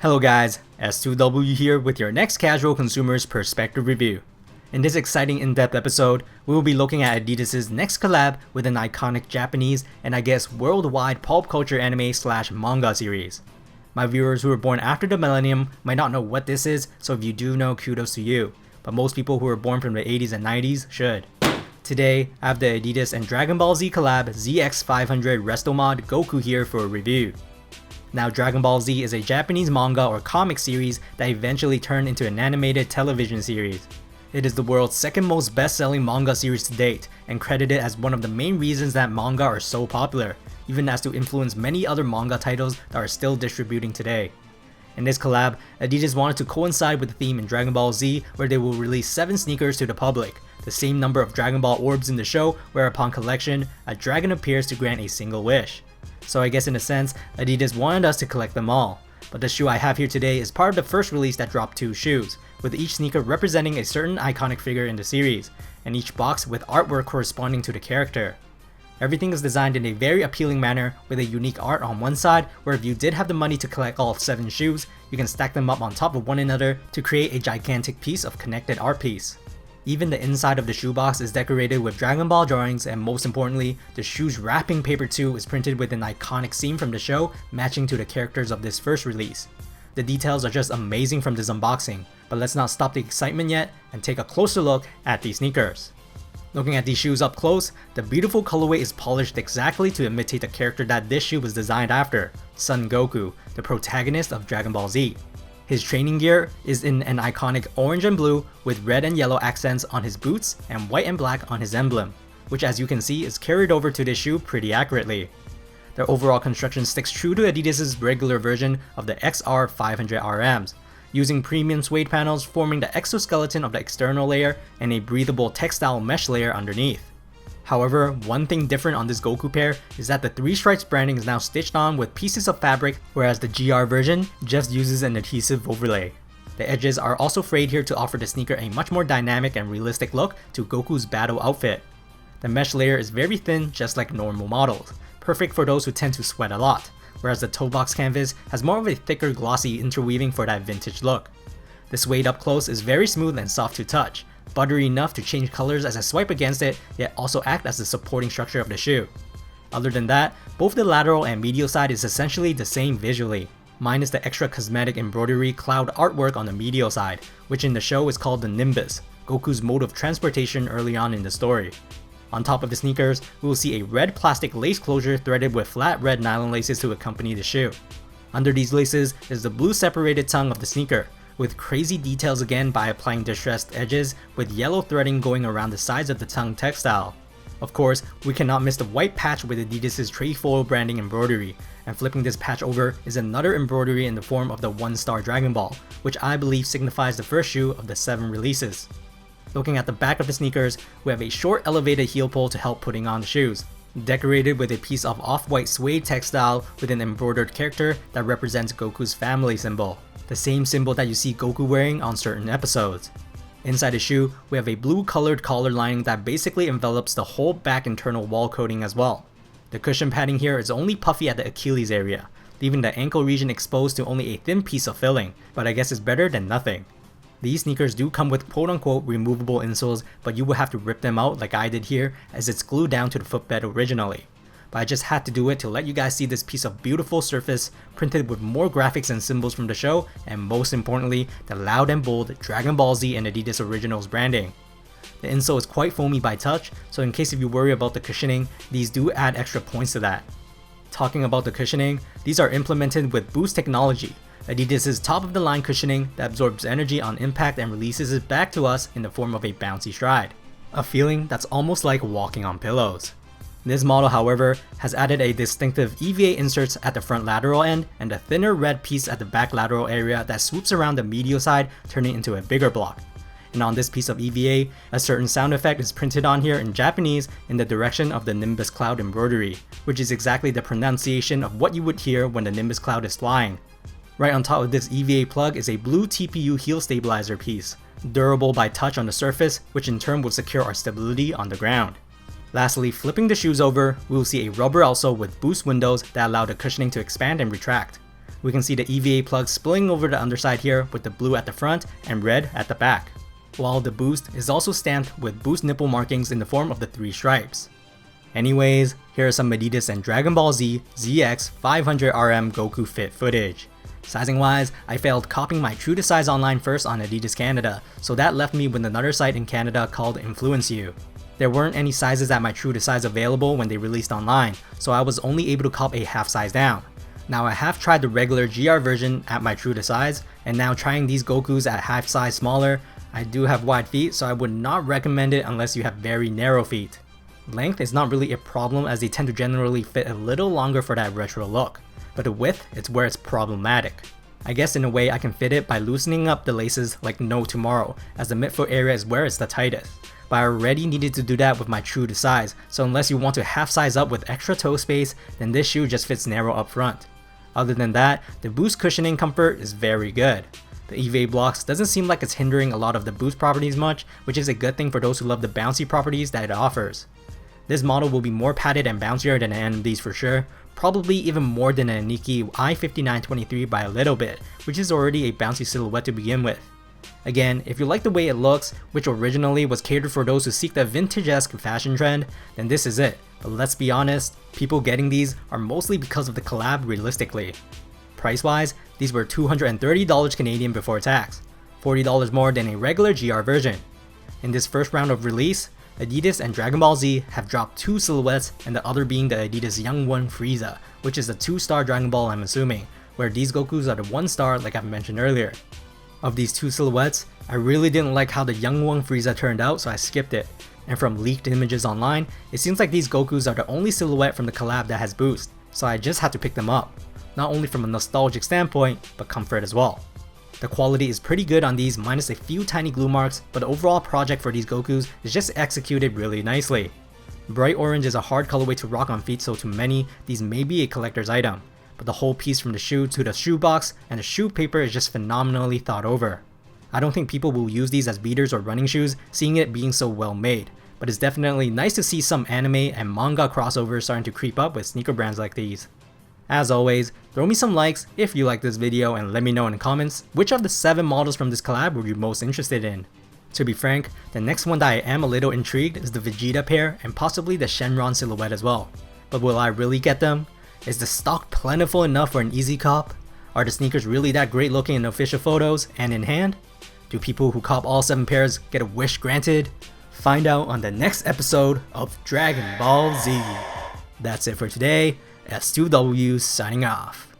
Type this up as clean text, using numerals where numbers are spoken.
Hello guys, S2W here with your next casual consumer's perspective review. In this exciting in-depth episode, we will be looking at Adidas' next collab with an iconic Japanese and I guess worldwide pulp culture anime slash manga series. My viewers who were born after the millennium might not know what this is, so if you do know, kudos to you, but most people who were born from the 80s and 90s should. Today, I have the Adidas and Dragonball Z collab ZX 500 Restomod Goku here for a review. Now, Dragonball Z is a Japanese manga or comic series that eventually turned into an animated television series. It is the world's second most best-selling manga series to date, and credited as one of the main reasons that manga are so popular, even as to influence many other manga titles that are still distributing today. In this collab, Adidas wanted to coincide with the theme in Dragon Ball Z, where they will release 7 sneakers to the public, the same number of Dragon Ball orbs in the show, where upon collection, a dragon appears to grant a single wish. So I guess in a sense, Adidas wanted us to collect them all. But the shoe I have here today is part of the first release that dropped 2 shoes, with each sneaker representing a certain iconic figure in the series, and each box with artwork corresponding to the character. Everything is designed in a very appealing manner with a unique art on one side, where if you did have the money to collect all 7 shoes, you can stack them up on top of one another to create a gigantic piece of connected art piece. Even the inside of the shoebox is decorated with Dragon Ball drawings, and most importantly, the shoe's wrapping paper too is printed with an iconic scene from the show matching to the characters of this first release. The details are just amazing from this unboxing, but let's not stop the excitement yet and take a closer look at these sneakers. Looking at these shoes up close, the beautiful colorway is polished exactly to imitate the character that this shoe was designed after, Son Goku, the protagonist of Dragon Ball Z. His training gear is in an iconic orange and blue with red and yellow accents on his boots and white and black on his emblem, which as you can see is carried over to this shoe pretty accurately. Their overall construction sticks true to Adidas' regular version of the XR 500 RMs, using premium suede panels forming the exoskeleton of the external layer and a breathable textile mesh layer underneath. However, one thing different on this Goku pair is that the 3 stripes branding is now stitched on with pieces of fabric, whereas the GR version just uses an adhesive overlay. The edges are also frayed here to offer the sneaker a much more dynamic and realistic look to Goku's battle outfit. The mesh layer is very thin, just like normal models, perfect for those who tend to sweat a lot, whereas the toe box canvas has more of a thicker glossy interweaving for that vintage look. The suede up close is very smooth and soft to touch, buttery enough to change colors as I swipe against it, yet also act as the supporting structure of the shoe. Other than that, both the lateral and medial side is essentially the same visually, minus the extra cosmetic embroidery cloud artwork on the medial side, which in the show is called the Nimbus, Goku's mode of transportation early on in the story. On top of the sneakers, we will see a red plastic lace closure threaded with flat red nylon laces to accompany the shoe. Under these laces is the blue separated tongue of the sneaker, with crazy details again by applying distressed edges with yellow threading going around the sides of the tongue textile. Of course, we cannot miss the white patch with Adidas' trefoil branding embroidery, and flipping this patch over is another embroidery in the form of the 1-star Dragon Ball, which I believe signifies the first shoe of the 7 releases. Looking at the back of the sneakers, we have a short elevated heel pull to help putting on the shoes, decorated with a piece of off-white suede textile with an embroidered character that represents Goku's family symbol, the same symbol that you see Goku wearing on certain episodes. Inside the shoe, we have a blue colored collar lining that basically envelops the whole back internal wall coating as well. The cushion padding here is only puffy at the Achilles area, leaving the ankle region exposed to only a thin piece of filling, but I guess it's better than nothing. These sneakers do come with quote-unquote removable insoles, but you will have to rip them out like I did here, as it's glued down to the footbed originally. But I just had to do it to let you guys see this piece of beautiful surface printed with more graphics and symbols from the show, and most importantly, the loud and bold Dragon Ball Z and Adidas Originals branding. The insole is quite foamy by touch, so in case if you worry about the cushioning, these do add extra points to that. Talking about the cushioning, these are implemented with Boost technology, Adidas' top-of-the-line cushioning that absorbs energy on impact and releases it back to us in the form of a bouncy stride. A feeling that's almost like walking on pillows. This model, however, has added a distinctive EVA inserts at the front lateral end and a thinner red piece at the back lateral area that swoops around the medial side, turning into a bigger block. And on this piece of EVA, a certain sound effect is printed on here in Japanese in the direction of the Nimbus Cloud embroidery, which is exactly the pronunciation of what you would hear when the Nimbus Cloud is flying. Right on top of this EVA plug is a blue TPU heel stabilizer piece, durable by touch on the surface, which in turn will secure our stability on the ground. Lastly, flipping the shoes over, we will see a rubber outsole with boost windows that allow the cushioning to expand and retract. We can see the EVA plug splitting over the underside here with the blue at the front and red at the back, while the boost is also stamped with boost nipple markings in the form of the 3 stripes. Anyways, here are some Adidas and Dragonballs Z ZX 500RM Goku fit footage. Sizing wise, I failed copying my true to size online first on Adidas Canada, so that left me with another site in Canada called InfluenceU. There weren't any sizes at my true to size available when they released online, so I was only able to cop a half size down. Now I have tried the regular GR version at my true to size, and now trying these Gokus at half size smaller. I do have wide feet, so I would not recommend it unless you have very narrow feet. Length is not really a problem as they tend to generally fit a little longer for that retro look, but the width is where it's problematic. I guess in a way I can fit it by loosening up the laces like no tomorrow, as the midfoot area is where it's the tightest. But I already needed to do that with my true to size, so unless you want to half size up with extra toe space, then this shoe just fits narrow up front. Other than that, the boost cushioning comfort is very good. The EVA blocks doesn't seem like it's hindering a lot of the boost properties much, which is a good thing for those who love the bouncy properties that it offers. This model will be more padded and bouncier than an NMDs for sure, probably even more than a Nike I-5923 by a little bit, which is already a bouncy silhouette to begin with. Again, if you like the way it looks, which originally was catered for those who seek the vintage-esque fashion trend, then this is it, but let's be honest, people getting these are mostly because of the collab realistically. Price-wise, these were $230 Canadian before tax, $40 more than a regular GR version. In this first round of release, Adidas and Dragonballs Z have dropped 2 silhouettes, and the other being the Adidas Young One Frieza, which is a 2-star Dragon Ball I'm assuming, where these Gokus are the 1-star like I've mentioned earlier. Of these 2 silhouettes, I really didn't like how the Young One Frieza turned out, so I skipped it. And from leaked images online, it seems like these Gokus are the only silhouette from the collab that has boost, so I just had to pick them up. Not only from a nostalgic standpoint, but comfort as well. The quality is pretty good on these minus a few tiny glue marks, but the overall project for these Gokus is just executed really nicely. Bright orange is a hard colorway to rock on feet, so to many, these may be a collector's item. But the whole piece from the shoe to the shoebox and the shoe paper is just phenomenally thought over. I don't think people will use these as beaters or running shoes, seeing it being so well made, but it's definitely nice to see some anime and manga crossovers starting to creep up with sneaker brands like these. As always, throw me some likes if you like this video and let me know in the comments which of the 7 models from this collab were you most interested in. To be frank, the next one that I am a little intrigued is the Vegeta pair and possibly the Shenron silhouette as well. But will I really get them? Is the stock plentiful enough for an easy cop? Are the sneakers really that great looking in official photos and in hand? Do people who cop all 7 pairs get a wish granted? Find out on the next episode of Dragon Ball Z. That's it for today. S2W signing off.